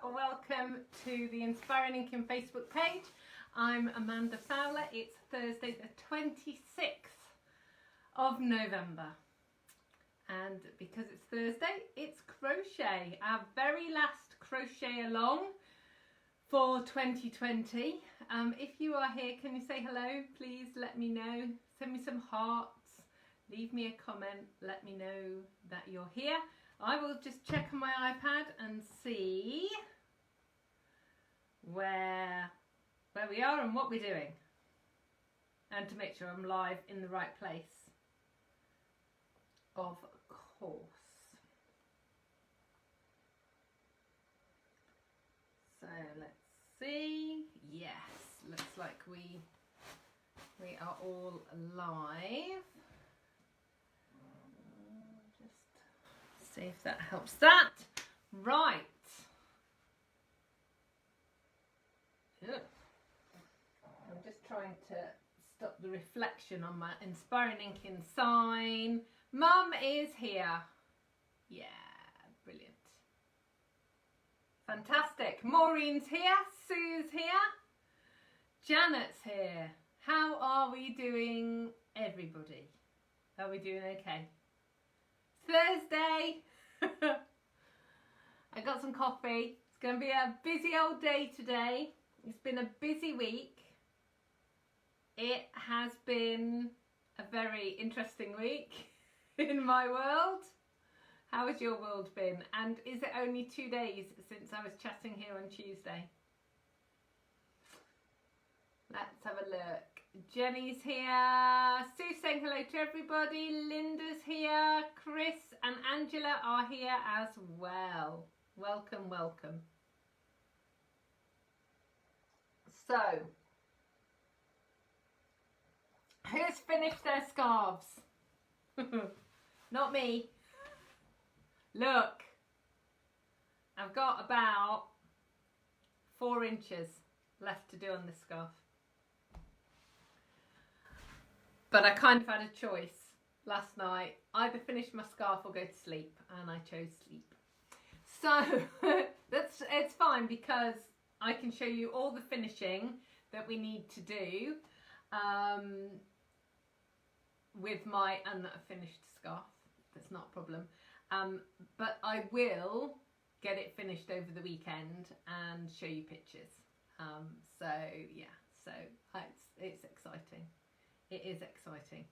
welcome to the Inspiring Inkin Facebook page. I'm Amanda Fowler. It's Thursday the 26th of November, and because it's Thursday, it's crochet, our very last crochet along for 2020. If you are here, can you say hello? Please let me know. Send me some hearts, leave me a comment, let me know that you're here. I will just check on my iPad and see where we are and what we're doing, and to make sure I'm live in the right place, of course. So let's see. Yes, looks like we are all live. Just see if that helps that. Right. I'm just trying to stop the reflection on my Inspiring Inkin sign. Mum is here. Yeah, brilliant. Fantastic. Maureen's here. Sue's here. Janet's here. How are we doing, everybody? Are we doing okay? Thursday. I got some coffee. It's going to be a busy old day today. It's been a busy week. It has been a very interesting week in my world. How has your world been? And is it only 2 days since I was chatting here on Tuesday? Let's have a look. Jenny's here. Sue's saying hello to everybody. Linda's here. Chris and Angela are here as well. Welcome, welcome. So, who's finished their scarves? Not me. Look, I've got about 4 inches left to do on this scarf. But I kind of had a choice last night. Either finish my scarf or go to sleep, and I chose sleep. So it's fine, because I can show you all the finishing that we need to do with my unfinished scarf. That's not a problem. But I will get it finished over the weekend and show you pictures. So yeah, so it's exciting. It is exciting.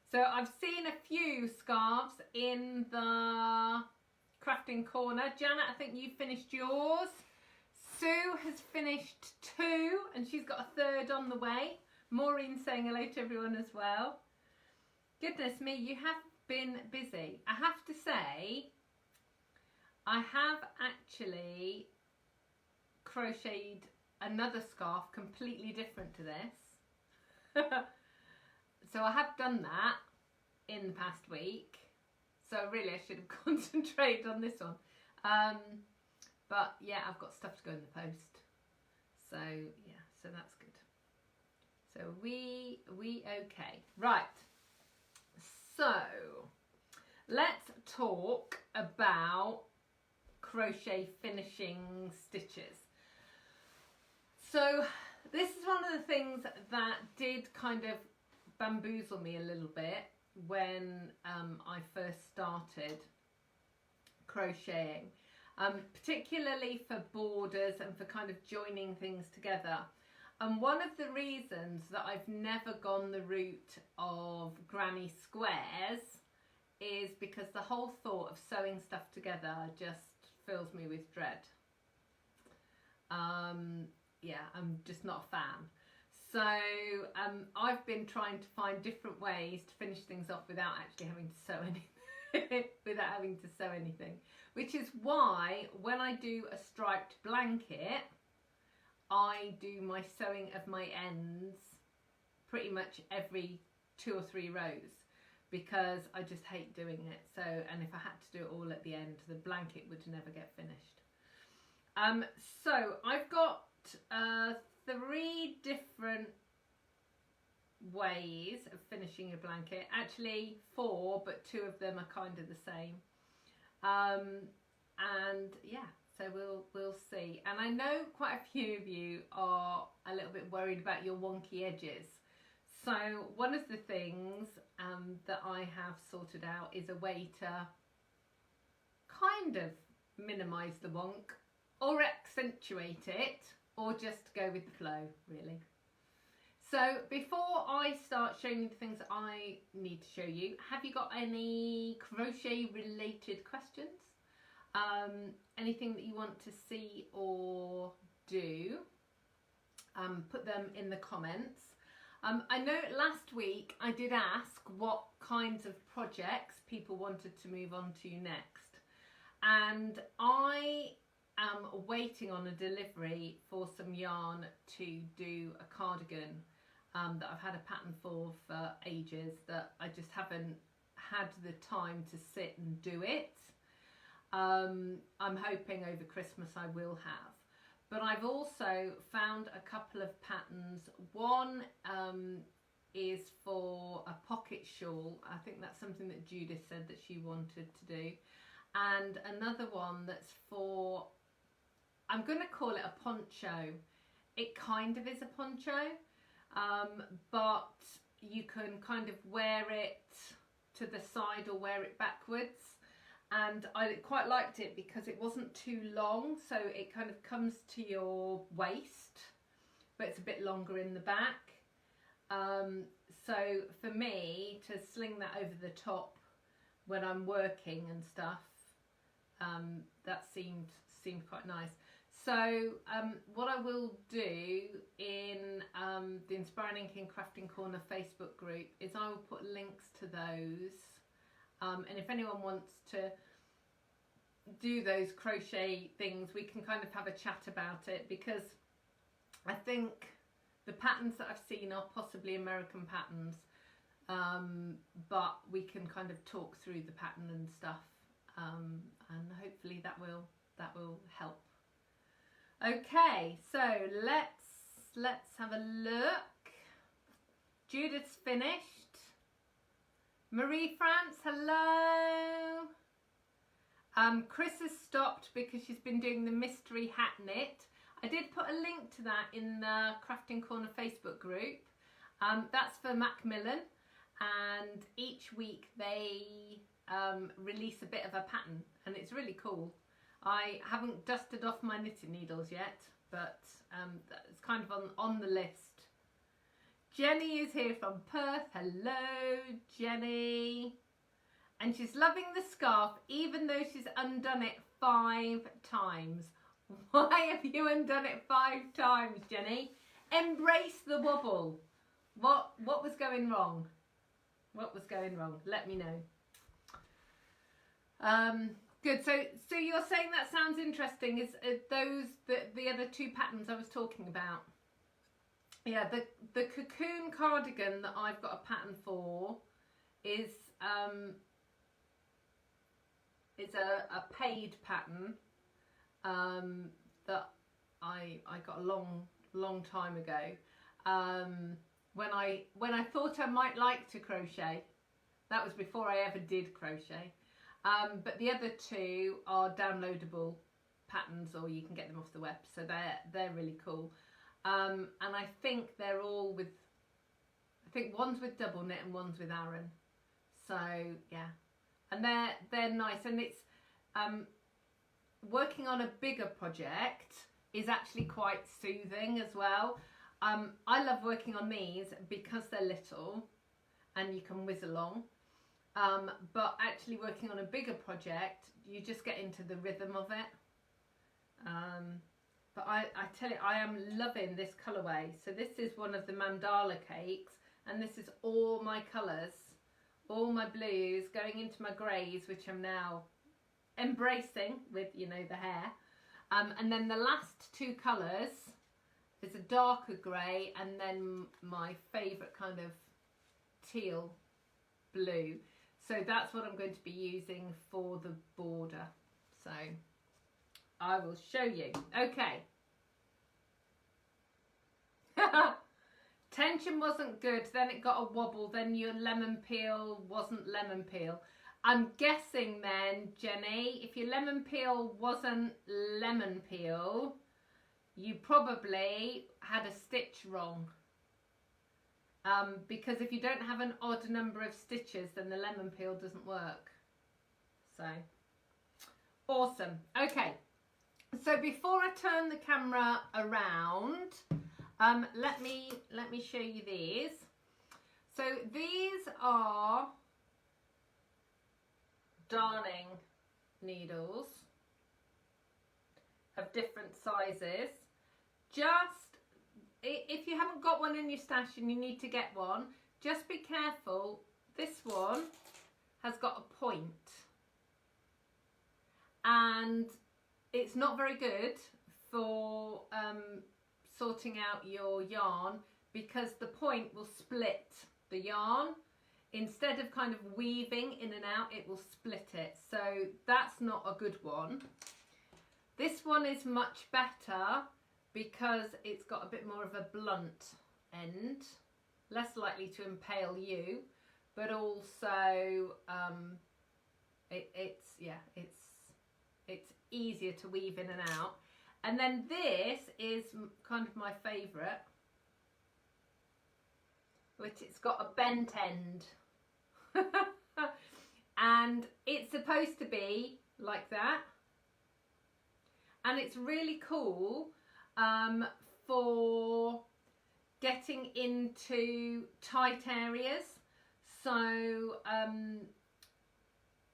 So I've seen a few scarves in the crafting corner. Janet, I think you finished yours. Sue has finished 2 and she's got a 3rd on the way. Maureen's saying hello to everyone as well. Goodness me, you have been busy. I have to say, I have actually crocheted another scarf completely different to this. So I have done that in the past week. So really I should have concentrated on this one. But yeah, I've got stuff to go in the post. So yeah, so that's good. So we okay. Right. So let's talk about crochet finishing stitches. So this is one of the things that did kind of bamboozle me a little bit when I first started crocheting, particularly for borders and for kind of joining things together. And one of the reasons that I've never gone the route of granny squares is because the whole thought of sewing stuff together just fills me with dread. Yeah, I'm just not a fan. So I've been trying to find different ways to finish things off without actually having to sew anything. Which is why when I do a striped blanket, I do my sewing of my ends pretty much every 2 or 3 rows, because I just hate doing it. So, and if I had to do it all at the end, the blanket would never get finished. So I've got 3 different ways of finishing a blanket. Actually 4, but 2 of them are kind of the same. And yeah, So we'll see. And I know quite a few of you are a little bit worried about your wonky edges. So one of the things that I have sorted out is a way to kind of minimise the wonk or accentuate it, or just go with the flow, really. So before I start showing you the things that I need to show you, have you got any crochet related questions? Anything that you want to see or do? Put them in the comments. I know last week I did ask what kinds of projects people wanted to move on to next, and I am waiting on a delivery for some yarn to do a cardigan that I've had a pattern for ages, that I just haven't had the time to sit and do it. I'm hoping over Christmas I will have. But I've also found a couple of patterns. One is for a pocket shawl. I think that's something that Judith said that she wanted to do. And another one that's for, I'm going to call it a poncho. It kind of is a poncho, but you can kind of wear it to the side or wear it backwards. And I quite liked it because it wasn't too long, so it kind of comes to your waist, but it's a bit longer in the back. So for me to sling that over the top when I'm working and stuff, that seemed quite nice. So what I will do in the Inspiring Inkin Crafting Corner Facebook group is I will put links to those. And if anyone wants to do those crochet things, we can kind of have a chat about it, because I think the patterns that I've seen are possibly American patterns, but we can kind of talk through the pattern and stuff, and hopefully that will help. Okay, so let's have a look. Judith's finished. Marie France, hello. Chris has stopped because she's been doing the mystery hat knit. I did put a link to that in the Crafting Corner Facebook group. That's for Macmillan, and each week they release a bit of a pattern, and it's really cool. I haven't dusted off my knitting needles yet, but it's kind of on the list. Jenny is here from Perth. Hello, Jenny. And she's loving the scarf, even though she's undone it 5 times. Why have you undone it 5 times, Jenny? Embrace the wobble. What was going wrong? What was going wrong? Let me know. Good. So you're saying that sounds interesting. Is those the other 2 patterns I was talking about? Yeah, the cocoon cardigan that I've got a pattern for is it's a paid pattern that I got a long time ago, when I thought I might like to crochet. That was before I ever did crochet. But the other 2 are downloadable patterns, or you can get them off the web, so they're really cool. And I think they're all with, I think one's with double knit and one's with Aran. So yeah, and they're nice, and it's working on a bigger project is actually quite soothing as well. I love working on these because they're little and you can whiz along. But actually working on a bigger project, you just get into the rhythm of it. But I tell you, I am loving this colourway. So this is one of the mandala cakes, and this is all my colours, all my blues going into my greys, which I'm now embracing with, you know, the hair. And then the last 2 colours is a darker grey, and then my favourite kind of teal blue. So that's what I'm going to be using for the border. So I will show you. Okay. Tension wasn't good, then it got a wobble, then your lemon peel wasn't lemon peel. I'm guessing then, Jenny, if your lemon peel wasn't lemon peel, you probably had a stitch wrong. Because if you don't have an odd number of stitches, then the lemon peel doesn't work. So, awesome. Okay, so before I turn the camera around, let me show you these. So these are darning needles of different sizes. Just if you haven't got one in your stash and you need to get one, just be careful. This one has got a point and it's not very good for sorting out your yarn, because the point will split the yarn. Instead of kind of weaving in and out, it will split it. So that's not a good one. This one is much better because it's got a bit more of a blunt end, less likely to impale you, but also it's easier to weave in and out. And then this is kind of my favourite, which it's got a bent end. And it's supposed to be like that, and it's really cool for getting into tight areas. So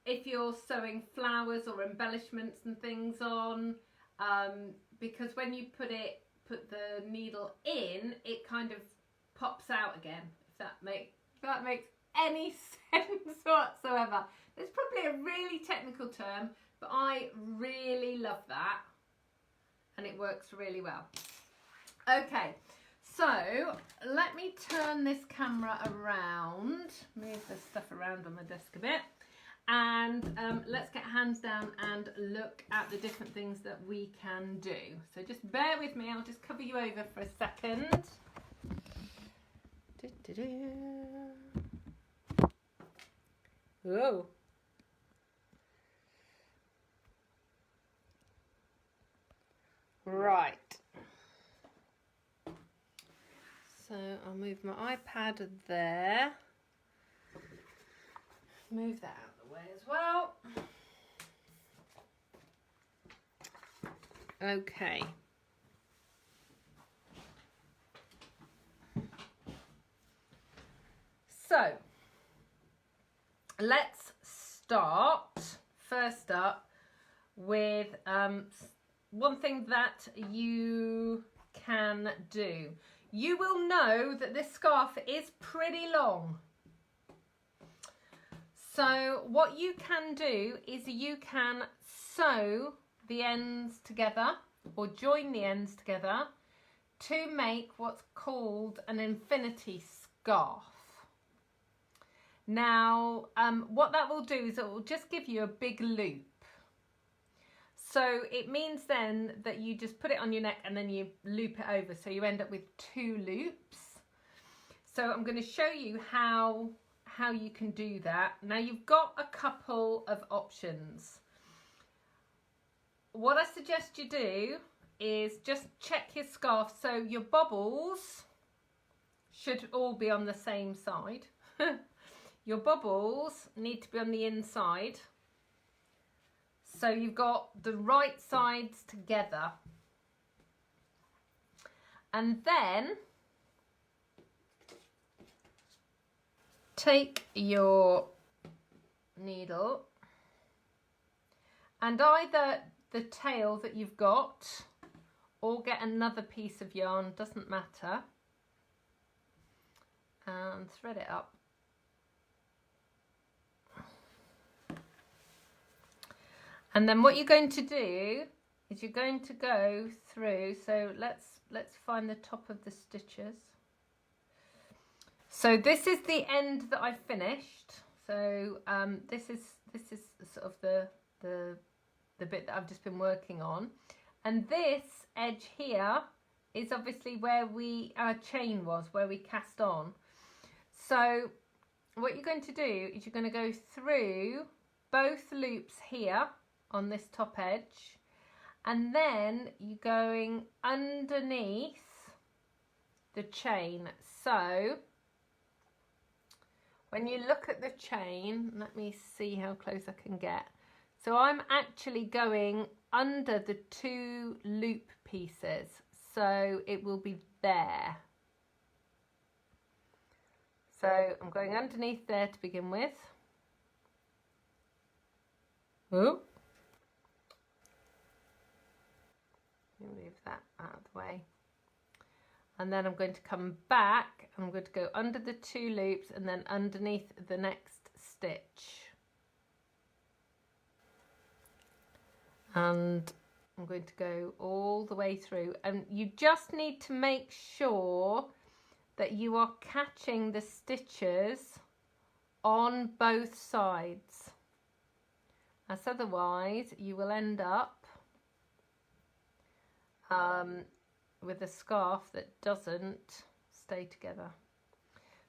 if you're sewing flowers or embellishments and things on, because when you put the needle in, it kind of pops out again, if that makes any sense whatsoever. It's probably a really technical term, but I really love that, and it works really well. Okay, so let me turn this camera around, move the stuff around on the desk a bit, and let's get hands down and look at the different things that we can do. So just bear with me, I'll just cover you over for a second. Whoa. Right. So I'll move my iPad there. Move that out of the way as well. Okay. So let's start first up with one thing that you can do. You will know that this scarf is pretty long. So what you can do is you can sew the ends together or join the ends together to make what's called an infinity scarf. Now, what that will do is it will just give you a big loop. So it means then that you just put it on your neck and then you loop it over. So you end up with 2 loops. So I'm going to show you how you can do that. Now you've got a couple of options. What I suggest you do is just check your scarf. So your bobbles should all be on the same side. Your bobbles need to be on the inside. So you've got the right sides together. And then take your needle and either the tail that you've got or get another piece of yarn, doesn't matter, and thread it up. And then what you're going to do is you're going to go through, so let's find the top of the stitches. So this is the end that I finished. So this is sort of the bit that I've just been working on. And this edge here is obviously where our chain was, where we cast on. So what you're going to do is you're going to go through both loops here on this top edge, and then you're going underneath the chain. So when you look at the chain, let me see how close I can get. So I'm actually going under the 2 loop pieces, so it will be there. So I'm going underneath there to begin with. Oh, move that out of the way. And then I'm going to come back, I'm going to go under the 2 loops and then underneath the next stitch. And I'm going to go all the way through, and you just need to make sure that you are catching the stitches on both sides, as otherwise you will end up with a scarf that doesn't stay together.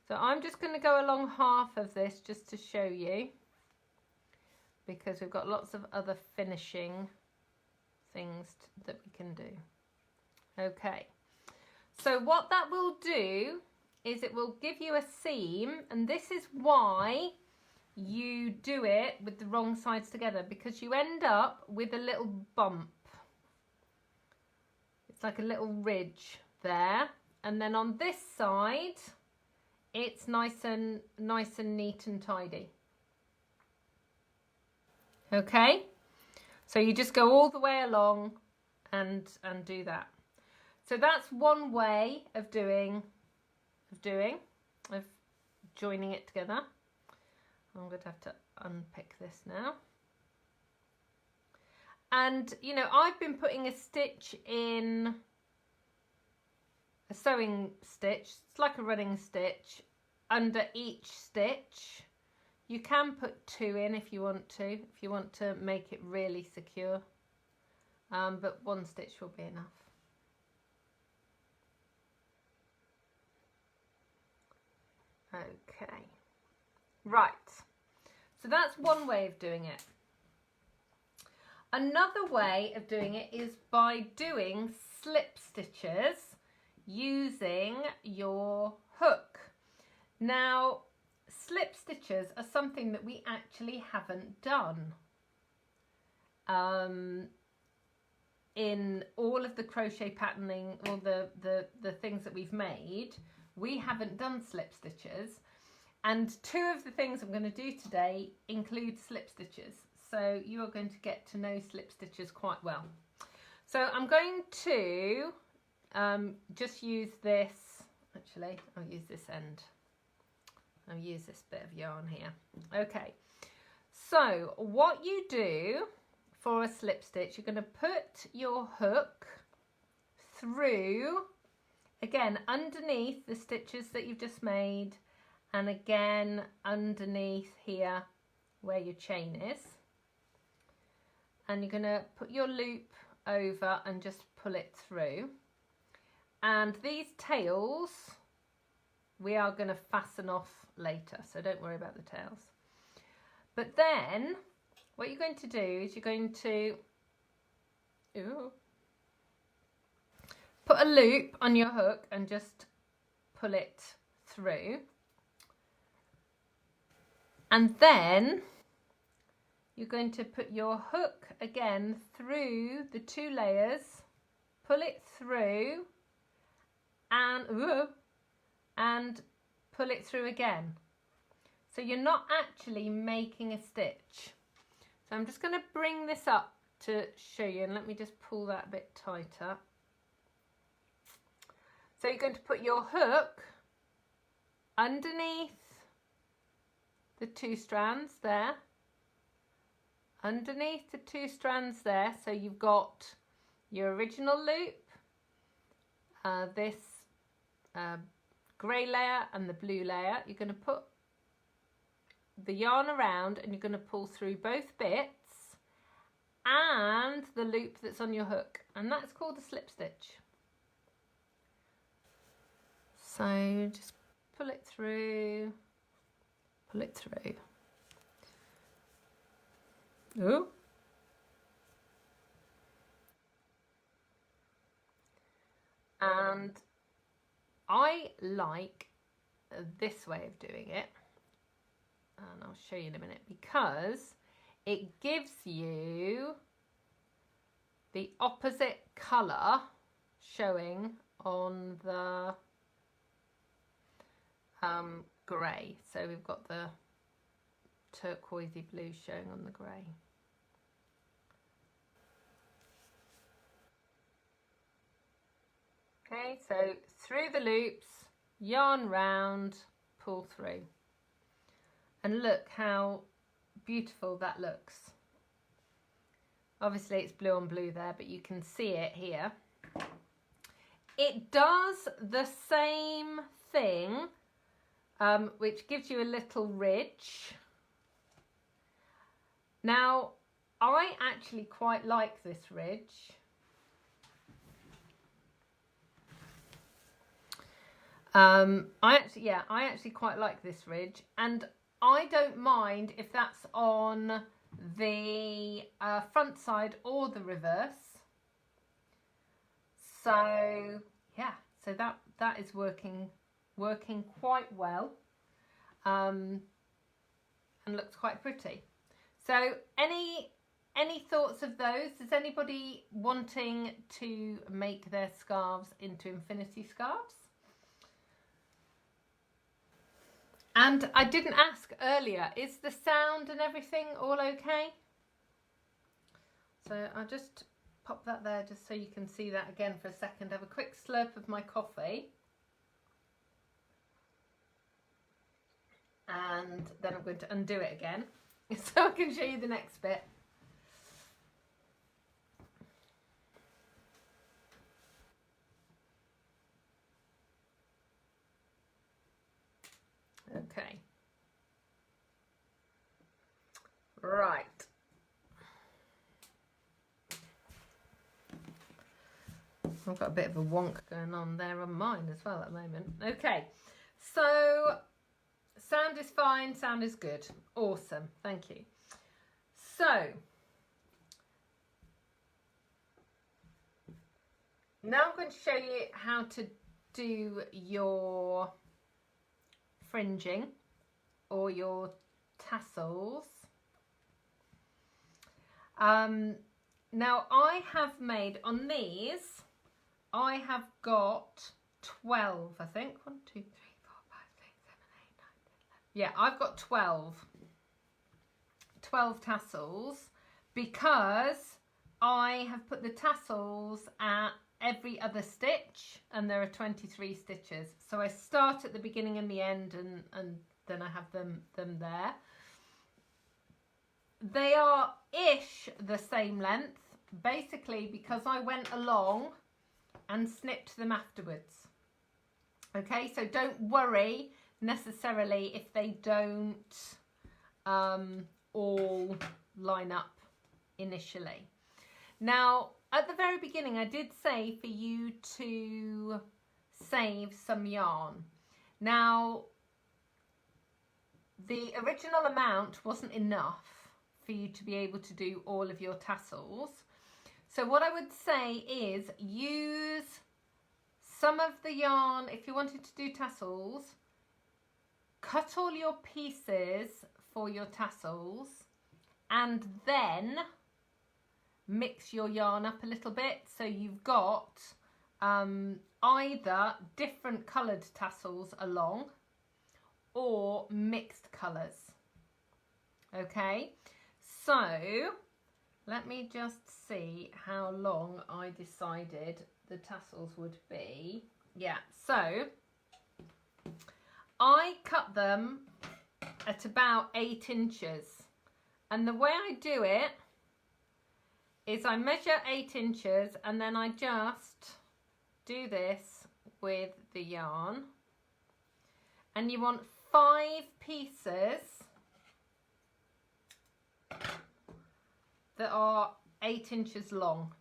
So I'm just going to go along half of this just to show you, because we've got lots of other finishing things that we can do. Okay, so what that will do is it will give you a seam, and this is why you do it with the wrong sides together, because you end up with a little bump. It's like a little ridge there, and then on this side it's nice and neat and tidy. Okay, so you just go all the way along and do that. So that's one way of joining it together. I'm going to have to unpick this now. And you know, I've been putting a stitch in, a sewing stitch, it's like a running stitch, under each stitch. You can put 2 in if you want to make it really secure, but 1 stitch will be enough. Okay, right, so that's one way of doing it. Another way of doing it is by doing slip stitches using your hook. Now, slip stitches are something that we actually haven't done in all of the crochet patterning, or the things that we've made. We haven't done slip stitches, and 2 of the things I'm going to do today include slip stitches, so you are going to get to know slip stitches quite well. So I'm going to just use this, actually I'll use this end. I'll use this bit of yarn here. Okay, so what you do for a slip stitch, you're going to put your hook through, again underneath the stitches that you've just made, and again underneath here where your chain is, and you're going to put your loop over and just pull it through. And these tails we are going to fasten off later, so don't worry about the tails. But then what you're going to do is you're going to put a loop on your hook and just pull it through, and then you're going to put your hook again through the 2 layers, pull it through, and pull it through again. So you're not actually making a stitch. So I'm just going to bring this up to show you, and let me just pull that a bit tighter. So you're going to put your hook underneath the 2 strands there, underneath the 2 strands there, so you've got your original loop, this grey layer and the blue layer. You're going to put the yarn around and you're going to pull through both bits and the loop that's on your hook, and that's called a slip stitch. So just pull it through, pull it through. Ooh. And I like this way of doing it, and I'll show you in a minute, because it gives you the opposite colour showing on the grey. So we've got the turquoisey blue showing on the grey. Okay, so through the loops, yarn round, pull through. And look how beautiful that looks. Obviously it's blue on blue there, but you can see it here. It does the same thing, which gives you a little ridge. Now, I actually quite like this ridge. I actually quite like this ridge, and I don't mind if that's on the front side or the reverse. So yeah, so that is working quite well, and looks quite pretty. So any thoughts of those? Is anybody wanting to make their scarves into infinity scarves? And I didn't ask earlier, is the sound and everything all okay? So I'll just pop that there just so you can see that again for a second. Have a quick slurp of my coffee. And then I'm going to undo it again so I can show you the next bit. Okay. Right. I've got a bit of a wonk going on there on mine as well at the moment. Okay, so sound is fine, sound is good. Awesome, thank you. So, now I'm going to show you how to do your fringing or your tassels. Now I have made on these, I have got 12, I think. 1, 2, 3, 4, 5, 6, 7, 8, 9, 10, 11. Yeah, I've got 12 tassels, because I have put the tassels at every other stitch, and there are 23 stitches. So I start at the beginning and the end, and then I have them there. They are ish the same length, basically because I went along and snipped them afterwards. Okay, so don't worry necessarily if they don't all line up initially. Now, at the very beginning, I did say for you to save some yarn. Now, the original amount wasn't enough for you to be able to do all of your tassels. So what I would say is use some of the yarn, if you wanted to do tassels, cut all your pieces for your tassels, and then mix your yarn up a little bit, so you've got either different coloured tassels along or mixed colours. Okay, so let me just see how long I decided the tassels would be. Yeah, so I cut them at about 8 inches, and the way I do it is I measure 8 inches and then I just do this with the yarn, and you want 5 pieces that are 8 inches long.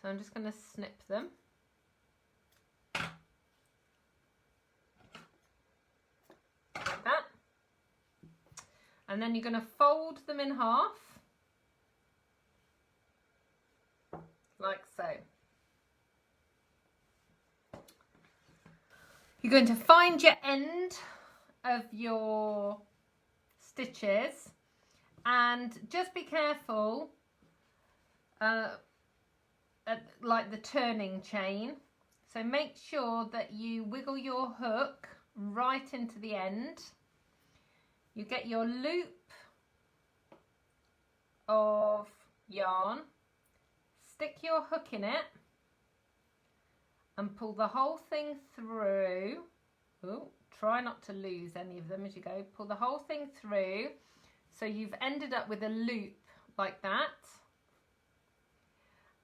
So I'm just going to snip them. Like that. And then you're going to fold them in half. like so. You're going to find your end of your stitches and just be careful like the turning chain. So make sure that you wiggle your hook right into the end. You get your loop of yarn, stick your hook in it and pull the whole thing through. Ooh, try not to lose any of them as you go. Pull the whole thing through so you've ended up with a loop like that.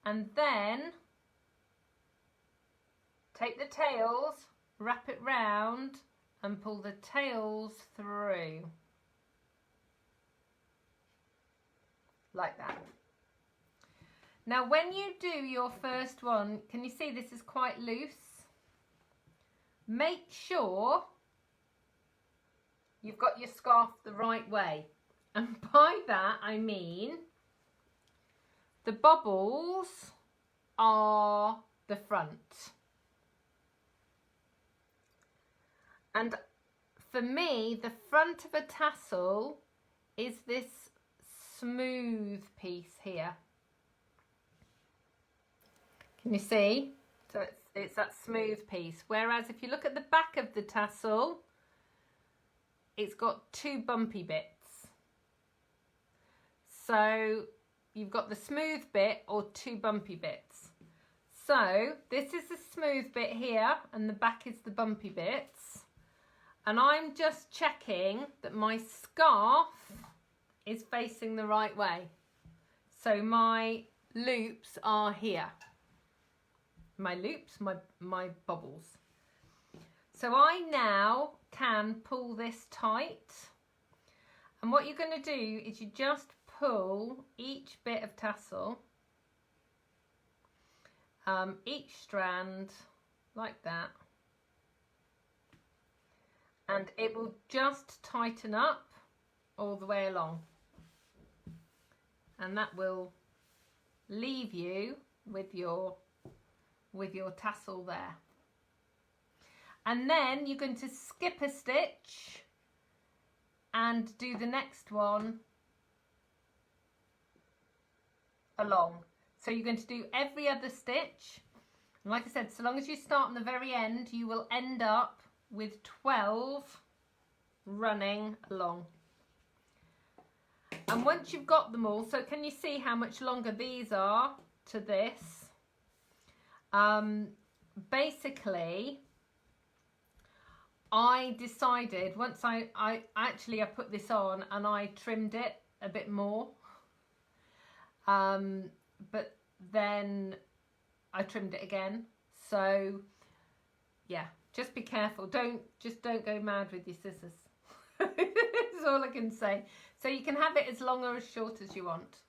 And then take the tails, wrap it round and pull the tails through. Like that. Now when you do your first one, can you see this is quite loose? Make sure you've got your scarf the right way. And by that I mean the bobbles are the front. And for me, the front of a tassel is this smooth piece here. Can you see? So it's that smooth piece. Whereas if you look at the back of the tassel, it's got two bumpy bits. So you've got the smooth bit or two bumpy bits. So this is the smooth bit here and the back is the bumpy bits. And I'm just checking that my scarf is facing the right way. So my loops are here. My loops, my bobbles. So I now can pull this tight. And what you're going to do is you just pull each bit of tassel, each strand like that. And it will just tighten up all the way along. And that will leave you with your tassel there. And then you're going to skip a stitch and do the next one along. So you're going to do every other stitch. And like I said, so long as you start on the very end, you will end up with 12 running along. And once you've got them all, so can you see how much longer these are to this? Basically, I decided once I put this on and I trimmed it a bit more, but then I trimmed it again. So yeah, just be careful. Don't go mad with your scissors. That's all I can say. So you can have it as long or as short as you want.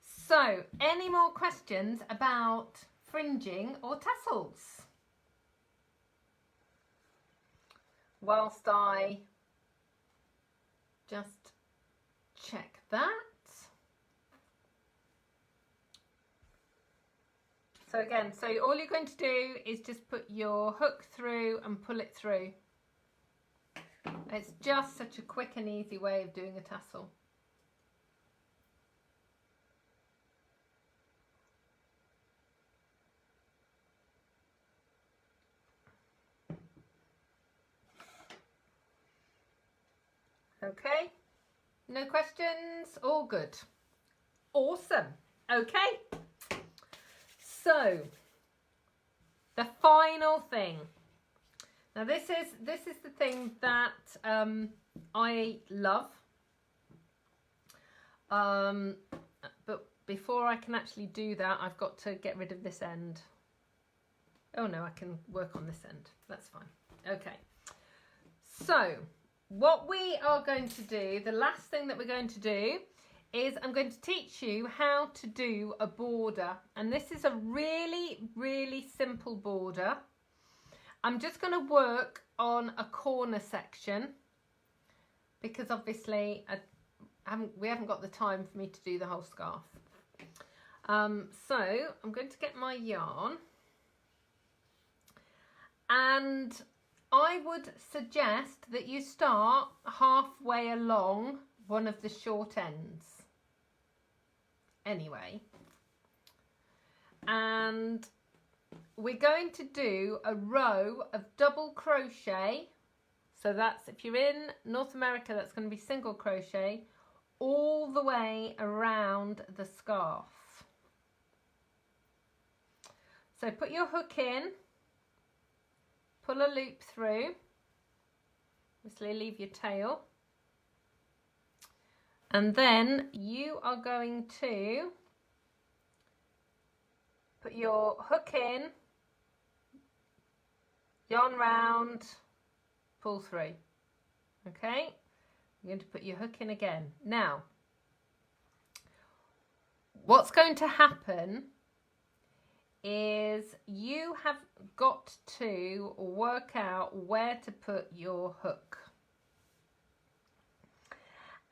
So any more questions about fringing or tassels? Whilst I just check that. So again, so all you're going to do is just put your hook through and pull it through. It's just such a quick and easy way of doing a tassel. Okay, no questions, all good. Awesome. Okay, so the final thing. Now this is the thing that I love, but before I can actually do that, I've got to get rid of this end. Oh no, I can work on this end. That's fine. Okay, so what we are going to do, the last thing that we're going to do is I'm going to teach you how to do a border, and this is a really simple border. I'm just going to work on a corner section because obviously we haven't got the time for me to do the whole scarf. So I'm going to get my yarn, and I would suggest that you start halfway along one of the short ends anyway, and we're going to do a row of double crochet. So that's, if you're in North America, that's going to be single crochet all the way around the scarf. So put your hook in, pull a loop through, obviously leave your tail, and then you are going to put your hook in, yarn round, pull through. Okay, you're going to put your hook in again. Now, what's going to happen is you have got to work out where to put your hook.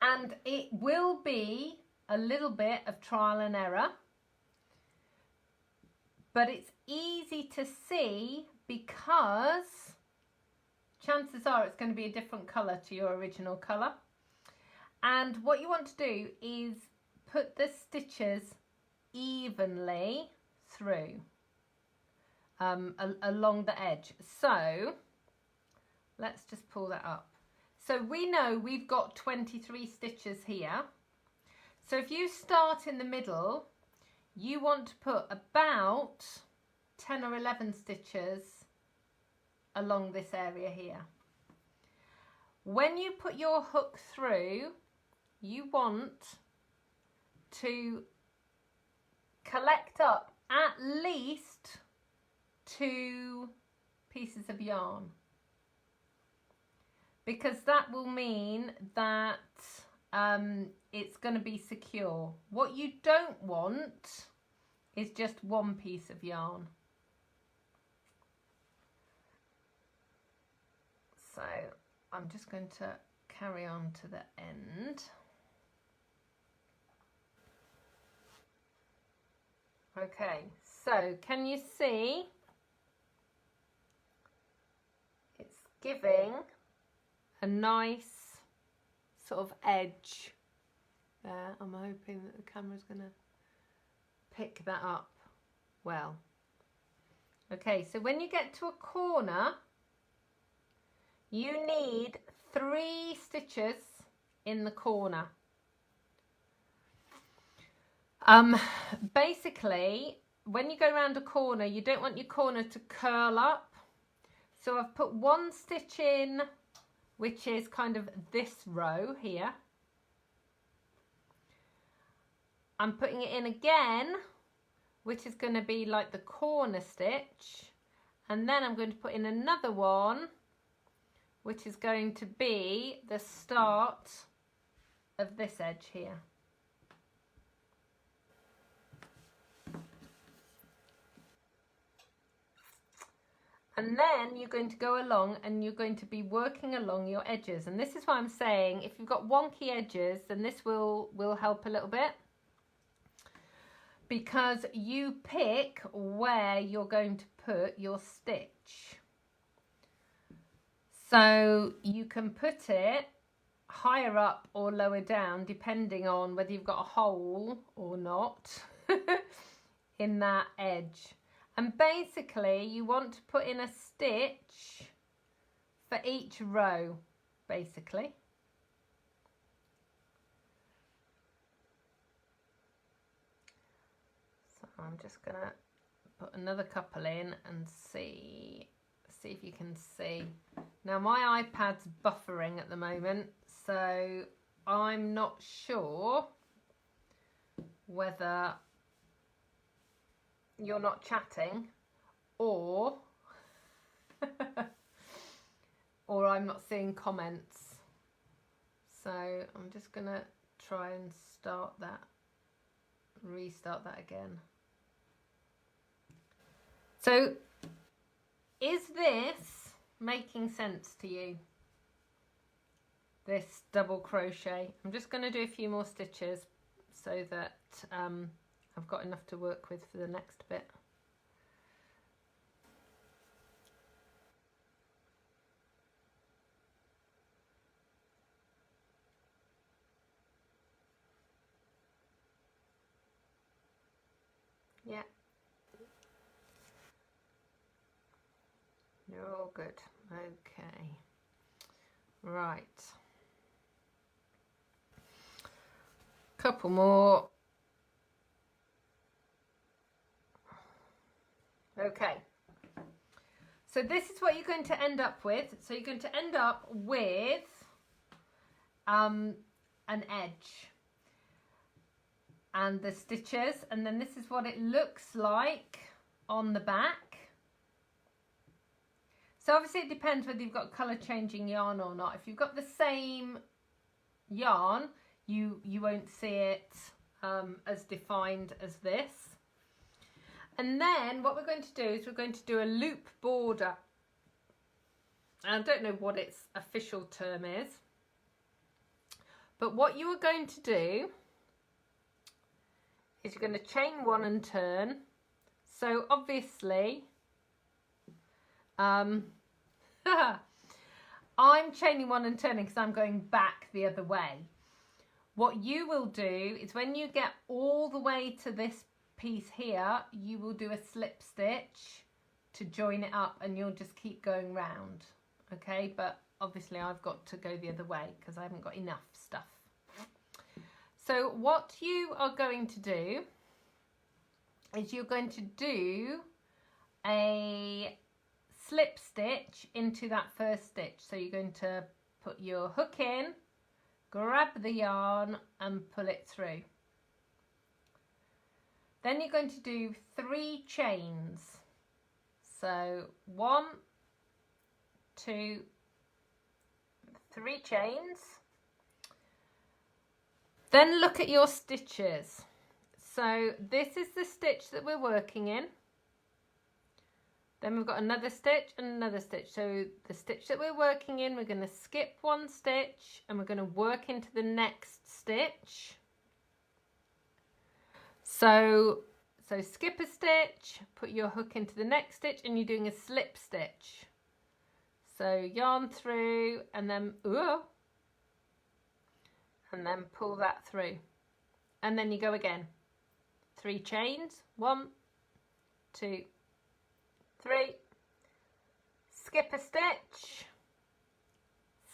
And it will be a little bit of trial and error, but it's easy to see because chances are it's going to be a different colour to your original colour. And what you want to do is put the stitches evenly through along the edge. So let's just pull that up. So we know we've got 23 stitches here. So if you start in the middle, you want to put about 10 or 11 stitches along this area here. When you put your hook through, you want to collect up at least 2 pieces of yarn, because that will mean that it's going to be secure. What you don't want is just 1 piece of yarn. So I'm just going to carry on to the end. Okay, so can you see it's giving a nice sort of edge there? I'm hoping that the camera's going to pick that up well. Okay, so when you get to a corner, you need 3 stitches in the corner. Basically, when you go around a corner, you don't want your corner to curl up. So I've put 1 stitch in, which is kind of this row here. I'm putting it in again, which is going to be like the corner stitch. And then I'm going to put in another one, which is going to be the start of this edge here. And then you're going to go along and you're going to be working along your edges. And this is why I'm saying if you've got wonky edges, then this will help a little bit, because you pick where you're going to put your stitch. So you can put it higher up or lower down depending on whether you've got a hole or not in that edge. And basically you want to put in a stitch for each row, basically. So I'm just going to put another couple in and see if you can see. Now my iPad's buffering at the moment, so I'm not sure whether you're not chatting or or I'm not seeing comments. So I'm just gonna try and restart that again. So is this making sense to you, this double crochet? I'm just going to do a few more stitches so that I've got enough to work with for the next bit. Yeah. You're all good. Okay. Right. Couple more. Okay. So this is what you're going to end up with. So you're going to end up with an edge and the stitches, and then this is what it looks like on the back. So obviously it depends whether you've got colour changing yarn or not. If you've got the same yarn, you won't see it as defined as this. And then what we're going to do is we're going to do a loop border. And I don't know what its official term is, but what you are going to do is you're going to chain one and turn. So obviously I'm chaining one and turning because I'm going back the other way. What you will do is when you get all the way to this piece here, you will do a slip stitch to join it up, and you'll just keep going round. Okay, but obviously I've got to go the other way because I haven't got enough stuff. So what you are going to do is you're going to do a slip stitch into that first stitch. So you're going to put your hook in, grab the yarn and pull it through. Then you're going to do 3 chains. So 1, 2, 3 chains. Then look at your stitches. So this is the stitch that we're working in. Then we've got another stitch and another stitch. So the stitch that we're working in, we're going to skip 1 stitch and we're going to work into the next stitch. So skip a stitch, put your hook into the next stitch, and you're doing a slip stitch. So yarn through and then pull that through. And then you go again. 3 chains, 1, 2, 3, skip a stitch,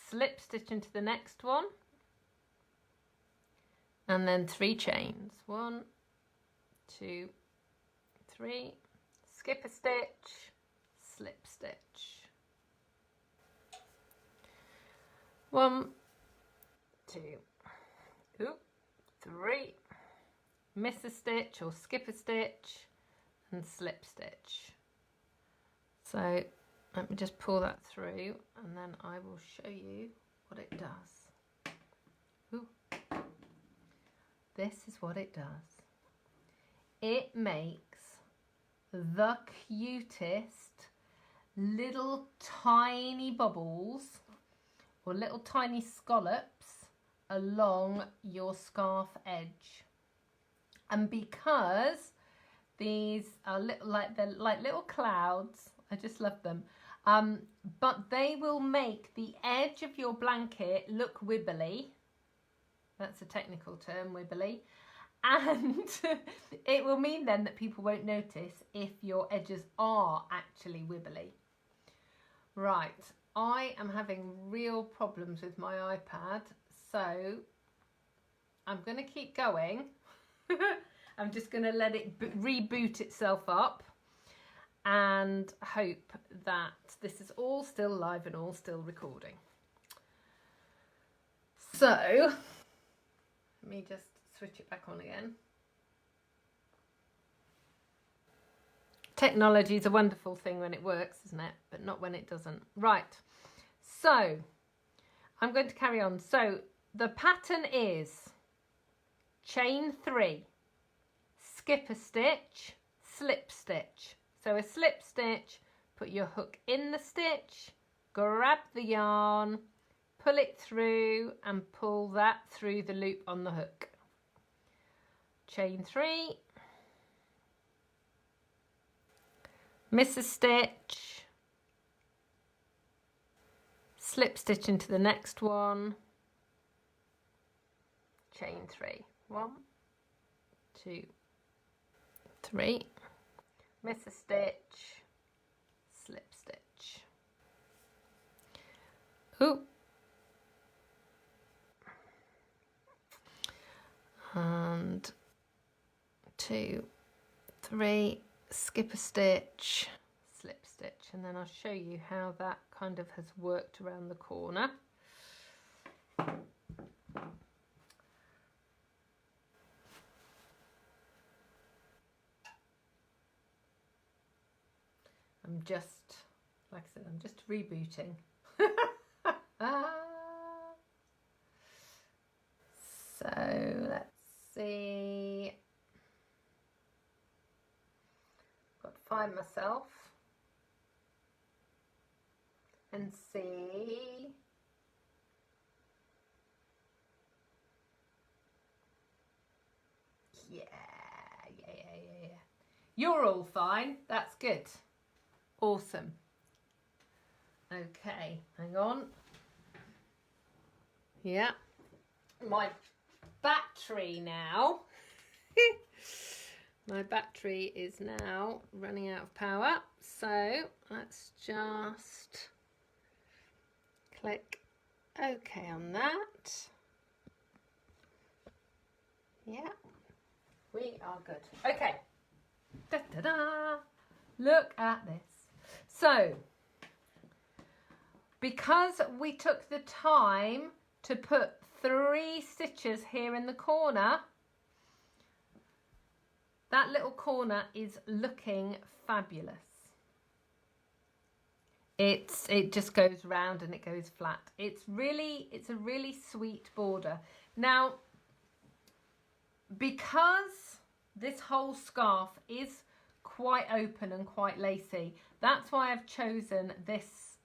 slip stitch into the next one, and then 3 chains, 1, 2, 3, skip a stitch, slip stitch, 1, 2, 3, miss a stitch or skip a stitch and slip stitch. So let me just pull that through and then I will show you what it does. Ooh. This is what it does. It makes the cutest little tiny bubbles or little tiny scallops along your scarf edge. And because these are they're like little clouds, I just love them, but they will make the edge of your blanket look wibbly. That's a technical term, wibbly. And it will mean then that people won't notice if your edges are actually wibbly. Right, I am having real problems with my iPad, so I'm going to keep going. I'm just going to let it reboot itself up and hope that this is all still live and all still recording. So let me just switch it back on again. Technology is a wonderful thing when it works, isn't it? But not when it doesn't. Right, so I'm going to carry on. So the pattern is chain 3, skip a stitch, slip stitch. So a slip stitch, put your hook in the stitch, grab the yarn, pull it through and pull that through the loop on the hook. Chain 3, miss a stitch, slip stitch into the next one, chain 3, 1, 2, 3, miss a stitch, slip stitch. Ooh. And 2, 3, skip a stitch, slip stitch, and then I'll show you how that kind of has worked around the corner. I'm just, like I said, I'm just rebooting. So let's see. Got to find myself and see. Yeah. You're all fine. That's good. Awesome. Okay, hang on. Yeah. My battery now. My battery is now running out of power. So let's just click OK on that. Yeah, we are good. Okay. Da-da-da. Look at this. So, because we took the time to put 3 stitches here in the corner, that little corner is looking fabulous. It just goes round and it goes flat. It's a really sweet border. Now, because this whole scarf is quite open and quite lacy, that's why I've chosen this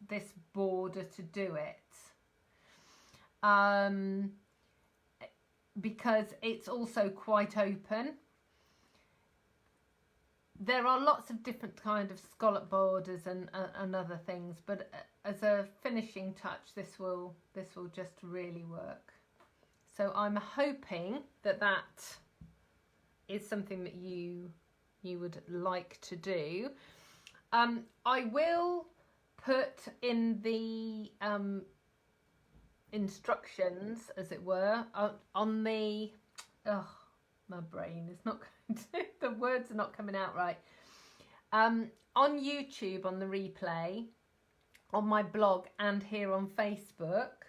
border to do it. Because it's also quite open. There are lots of different kind of scallop borders and other things, but as a finishing touch, this will just really work. So I'm hoping that is something that you would like to do. I will put in the instructions, as it were, on the my brain is not going to, the words are not coming out right, on YouTube, on the replay, on my blog, and here on Facebook.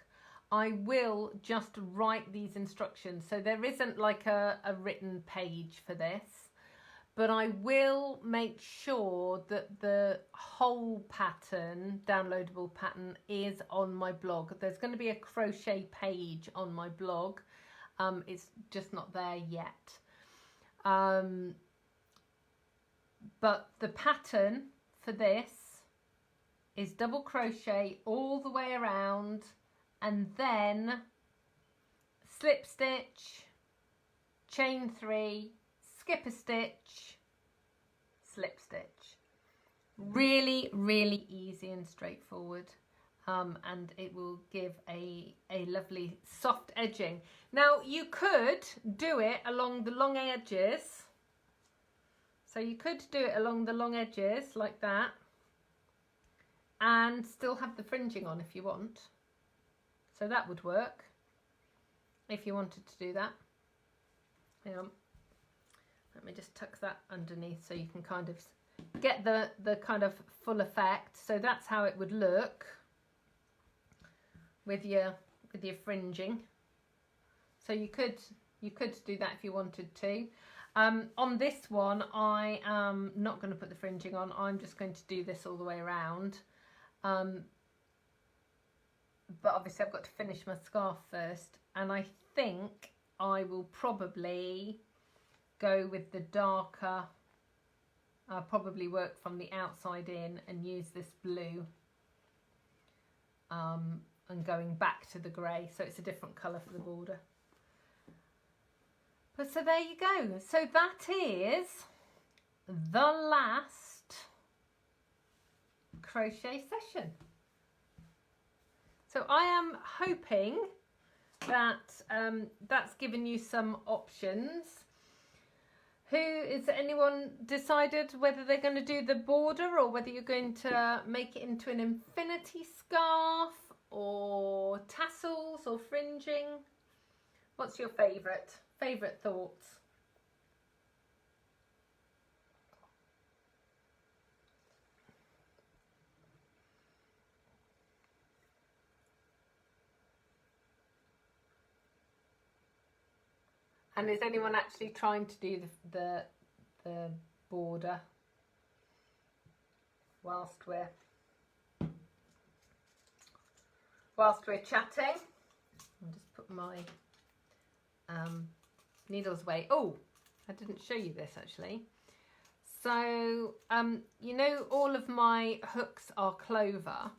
I will just write these instructions, so there isn't like a written page for this, but I will make sure that the whole pattern, downloadable pattern, is on my blog. There's going to be a crochet page on my blog. It's just not there yet. But the pattern for this is double crochet all the way around, and then slip stitch, chain 3, skip a stitch, slip stitch. Really, really easy and straightforward. And it will give a lovely soft edging. Now, you could do it along the long edges. So you could do it along the long edges like that, and still have the fringing on if you want. So that would work if you wanted to do that. Hang on. Let me just tuck that underneath so you can kind of get the kind of full effect. So that's how it would look with your fringing. So you could do that if you wanted to. On this one, I am not going to put the fringing on. I'm just going to do this all the way around. But obviously I've got to finish my scarf first, and I think I will probably go with the darker. I'll probably work from the outside in and use this blue, and going back to the grey, so it's a different colour for the border. But so there you go. So that is the last crochet session. So I am hoping that that's given you some options. Is anyone decided whether they're going to do the border or whether you're going to make it into an infinity scarf or tassels or fringing? What's your favourite thoughts? And is anyone actually trying to do the border whilst we're chatting? I'll just put my needles away. Oh, I didn't show you this actually. So you know, all of my hooks are clover.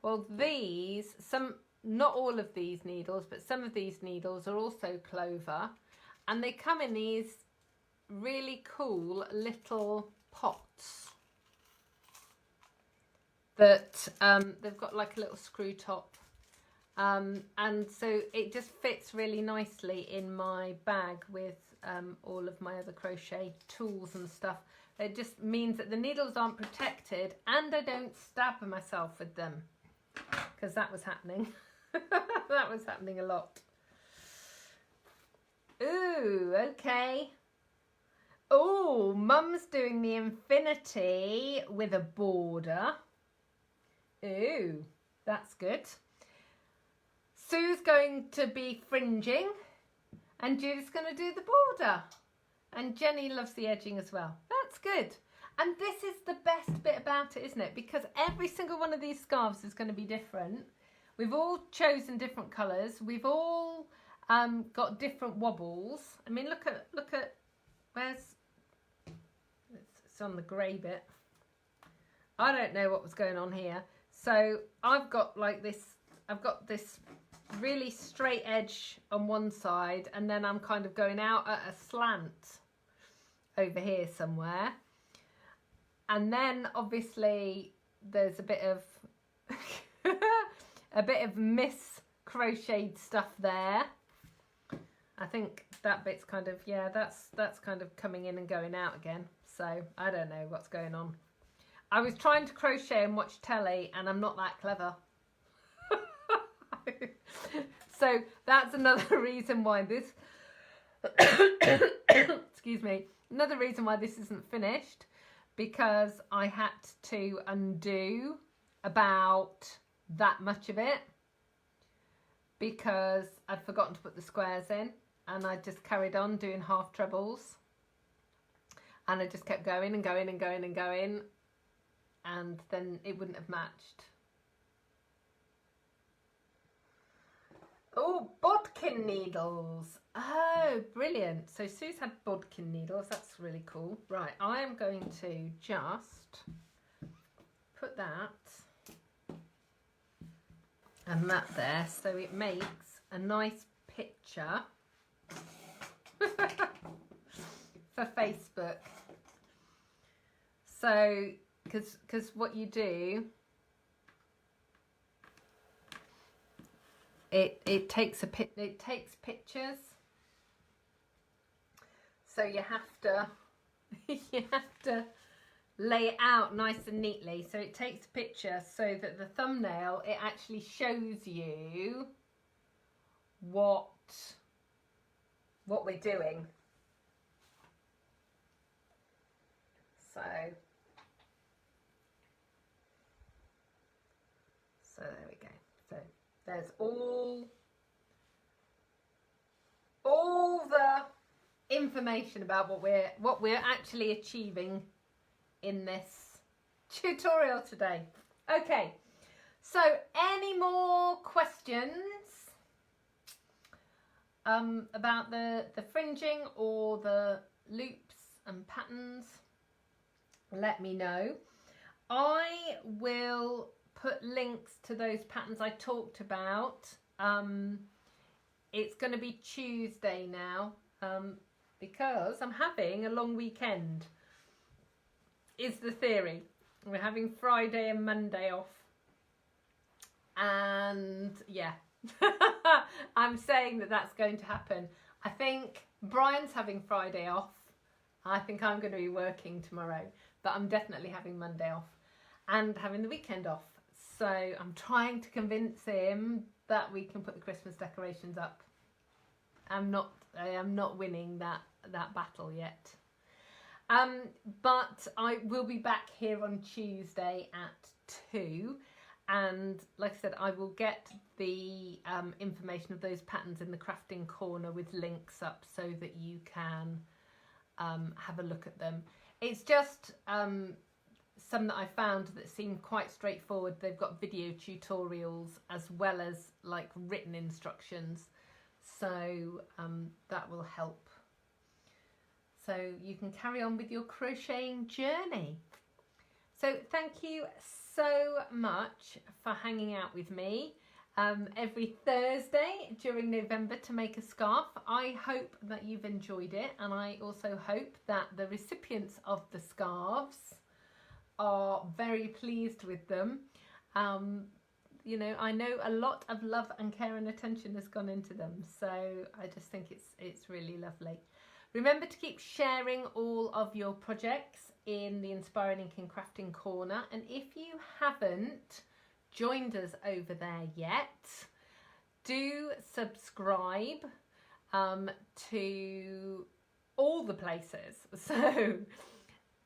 Well, not all of these needles, but some of these needles are also clover, and they come in these really cool little pots that they've got like a little screw top, and so it just fits really nicely in my bag with all of my other crochet tools and stuff. It just means that the needles aren't protected and I don't stab myself with them, because that was happening. That was happening a lot. Ooh, okay. Oh, Mum's doing the infinity with a border. Ooh, that's good. Sue's going to be fringing and Judith's going to do the border. And Jenny loves the edging as well. That's good. And this is the best bit about it, isn't it? Because every single one of these scarves is going to be different. We've all chosen different colours. We've all got different wobbles. I mean, look at where's it's on the grey bit. I don't know what was going on here. So I've got like this. I've got this really straight edge on one side, and then I'm kind of going out at a slant over here somewhere. And then obviously there's a bit of miss crocheted stuff there. I think that bit's kind of, yeah, that's kind of coming in and going out again. So I don't know what's going on. I was trying to crochet and watch telly, and I'm not that clever. So that's another reason why this excuse me, another reason why this isn't finished, because I had to undo about that much of it because I'd forgotten to put the squares in, and I just carried on doing half trebles, and I just kept going and going and going and going, and then it wouldn't have matched. Oh, bodkin needles. Oh, brilliant. So Sue's had bodkin needles. That's really cool. Right, I am going to just put that and that there, so it makes a nice picture for Facebook. So, because what you do, it takes pictures. So you have to lay it out nice and neatly. So it takes a picture so that the thumbnail, it actually shows you what we're doing. So there we go. So there's all the information about what we're actually achieving in this tutorial today. Okay, so any more questions about the fringing or the loops and patterns? Let me know. I will put links to those patterns I talked about. It's going to be Tuesday now because I'm having a long weekend, is the theory. We're having Friday and Monday off. And yeah, I'm saying that that's going to happen. I think Brian's having Friday off. I think I'm going to be working tomorrow, but I'm definitely having Monday off and having the weekend off. So I'm trying to convince him that we can put the Christmas decorations up. I am not winning that battle yet. But I will be back here on Tuesday at 2. And like I said, I will get the information of those patterns in the crafting corner with links up so that you can have a look at them. It's just some that I found that seem quite straightforward. They've got video tutorials as well as like written instructions, so that will help. So you can carry on with your crocheting journey. So thank you so much for hanging out with me every Thursday during November to make a scarf. I hope that you've enjoyed it, and I also hope that the recipients of the scarves are very pleased with them. You know, I know a lot of love and care and attention has gone into them, so I just think it's really lovely. Remember to keep sharing all of your projects in the Inspiring Inkin Crafting Corner, and if you haven't joined us over there yet, do subscribe to all the places. So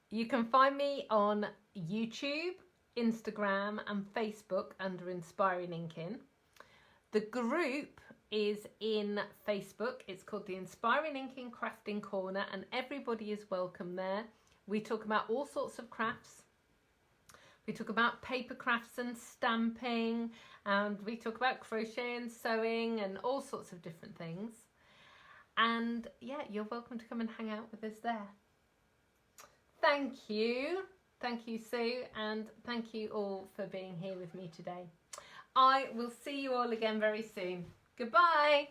you can find me on YouTube, Instagram and Facebook under Inspiring Inkin. The group is in Facebook. It's called the Inspiring Inkin Crafting Corner, and everybody is welcome there. We talk about all sorts of crafts. We talk about paper crafts and stamping, and we talk about crochet and sewing and all sorts of different things. And yeah, you're welcome to come and hang out with us there. Thank you, Sue, and thank you all for being here with me today. I will see you all again very soon. Goodbye.